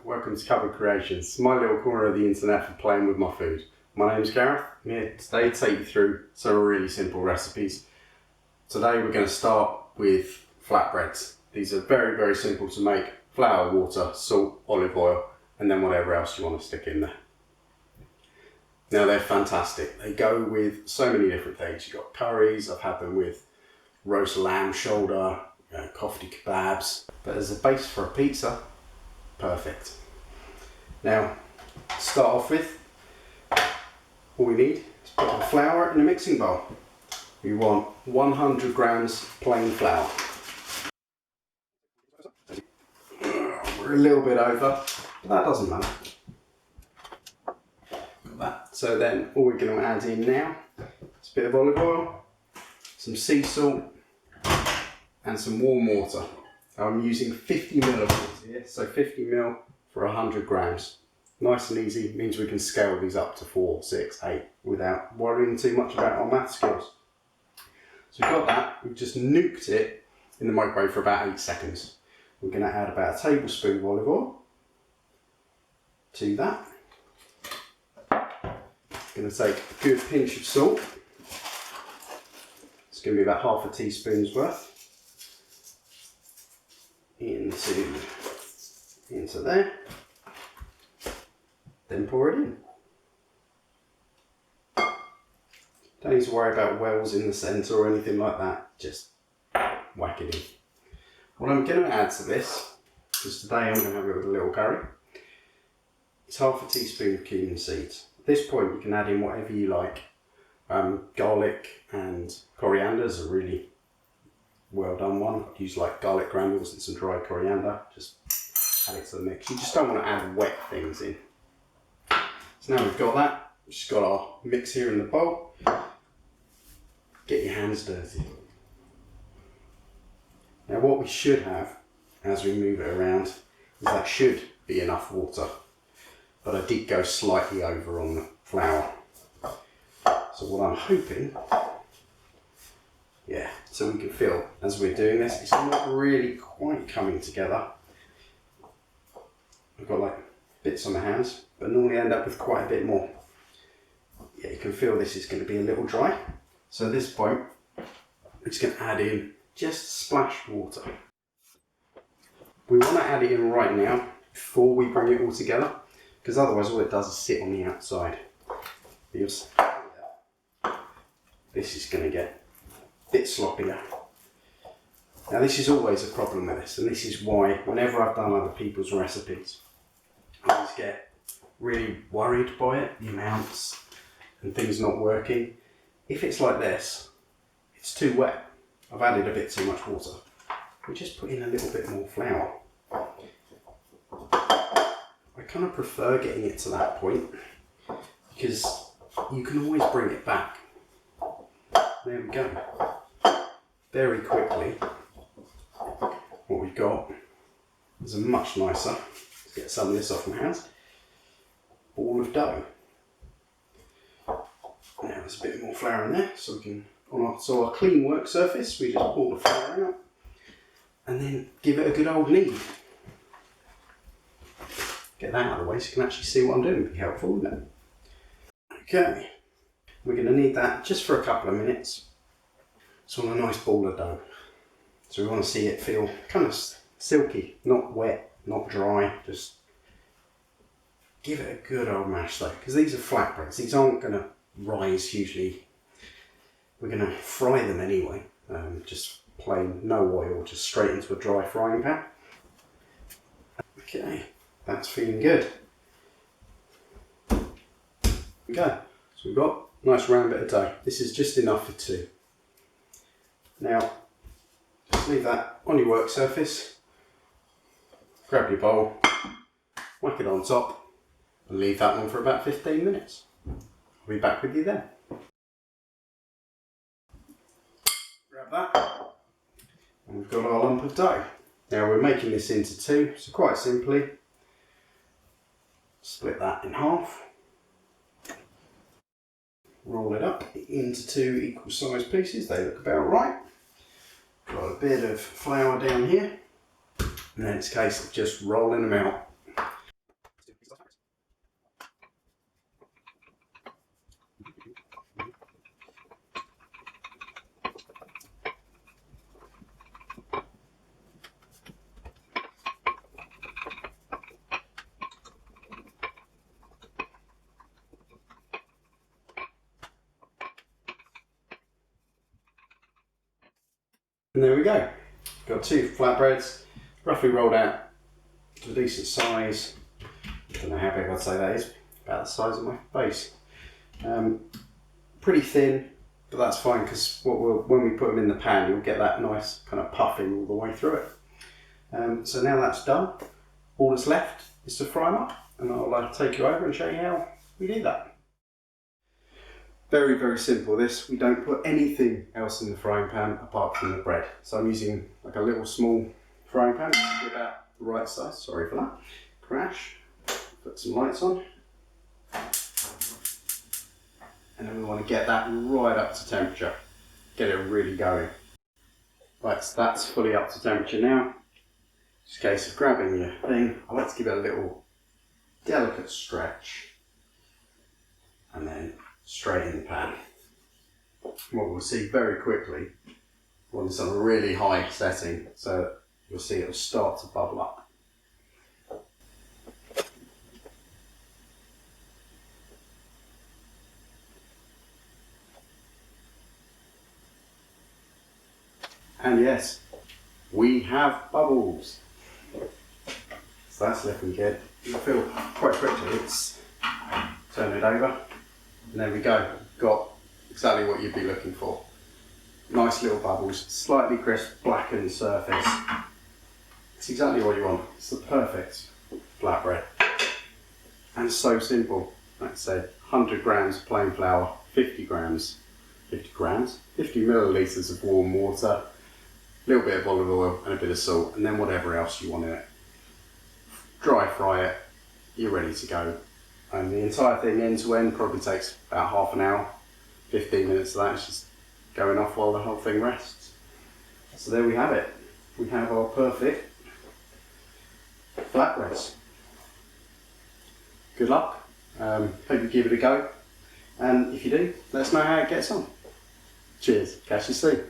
welcome to Cupboard Creations, my little corner of the internet for playing with my food. My name's Gareth. I'm here today to take you through some really simple recipes. Today we're going to start with flatbreads. These are very simple to make. Flour, water, salt, olive oil, and then whatever else you want to stick in there. Now they're fantastic. They go with so many different things. You've got curries, I've had them with roast lamb shoulder, kofta kebabs, but as a base for a pizza, perfect. Now, to start off with, all we need is put the flour in a mixing bowl. We want 100 grams plain flour. We're a little bit over, but that doesn't matter. Got that. So then, all we're going to add in now is a bit of olive oil, some sea salt, and some warm water. I'm using 50 ml of water here, so 50 ml for 100 grams. Nice and easy, means we can scale these up to 4, 6, 8 without worrying too much about our math skills. So we've got that, we've just nuked it in the microwave for about 8 seconds. We're going to add about a tablespoon of olive oil to that. Going to take a good pinch of salt. It's going to be about half a teaspoon's worth. Into there, then pour it in. Don't need to worry about wells in the centre or anything like that, just whack it in. What I'm going to add to this, because today I'm going to have it with a little curry, is half a teaspoon of cumin seeds. At this point you can add in whatever you like. Garlic and coriander is a really well done one. I'd use like garlic granules and some dried coriander, just add it to the mix. You just don't want to add wet things in. So now we've got that, we've just got our mix here in the bowl. Get your hands dirty. Now what we should have, as we move it around, is that should be enough water. But I did go slightly over on the flour. So what I'm hoping, so we can feel as we're doing this, it's not really quite coming together. I've got like bits on my hands, but normally end up with quite a bit more. Yeah, you can feel this is going to be a little dry. So at this point, we're just going to add in just a splash of water. We want to add it in right now before we bring it all together, because otherwise all it does is sit on the outside. Because this is going to get a bit sloppier. Now this is always a problem with this, and this is why whenever I've done other people's recipes, I always get really worried by it, the amounts and things not working. If it's like this, it's too wet. I've added a bit too much water. We just put in a little bit more flour. I kind of prefer getting it to that point because you can always bring it back. There we go. Very quickly, what we've got is a much nicer, let's get some of this off my hands, ball of dough. Now there's a bit more flour in there, so we can, so our clean work surface, we just pull the flour out and then give it a good old knead. Get that out of the way so you can actually see what I'm doing, it'd be helpful, wouldn't it? Okay, we're going to need that just for a couple of minutes. So on a nice ball of dough. So we want to see it feel kind of silky, not wet, not dry, just give it a good old mash though, because these are flatbreads, these aren't going to rise hugely. We're going to fry them anyway, just plain, no oil, just straight into a dry frying pan. Okay, that's feeling good. Okay, so we've got a nice round bit of dough. This is just enough for two. Now, just leave that on your work surface, grab your bowl, whack it on top, and leave that one for about 15 minutes. I'll be back with you then. Grab that, and we've got our lump of dough. Now we're making this into two, so quite simply, split that in half, roll it up into two equal sized pieces, they look about right. Got a bit of flour down here, and then it's a case of just rolling them out. And there we go. Got 2 flatbreads, roughly rolled out to a decent size. Don't know how big I'd say that is, about the size of my face. Pretty thin, but that's fine because when we put them in the pan, you'll get that nice kind of puffing all the way through it. So now that's done, all that's left is to fry them up, and I'll take you over and show you how we do that. Very, very simple this. We don't put anything else in the frying pan apart from the bread. So I'm using like a little small frying pan, about the right size, sorry for that. Crash, put some lights on. And then we want to get that right up to temperature. Get it really going. Right, so that's fully up to temperature now. Just a case of grabbing your thing. I like to give it a little delicate stretch. And then straight in the pan. What we'll see very quickly, when it's on a really high setting, so you'll see it'll start to bubble up. And yes, we have bubbles. So that's looking good. You'll feel quite quickly it's turn it over. And there we go. Got exactly what you'd be looking for. Nice little bubbles, slightly crisp, blackened surface. It's exactly what you want. It's the perfect flatbread. And so simple. Like I said, 100 grams of plain flour, 50 millilitres of warm water, a little bit of olive oil and a bit of salt, and then whatever else you want in it. Dry fry it, you're ready to go. And the entire thing end to end probably takes about half an hour, 15 minutes of that. It's just going off while the whole thing rests. So there we have it. We have our perfect flatbreads. Good luck. Hope you give it a go. And if you do, let us know how it gets on. Cheers. Catch you soon.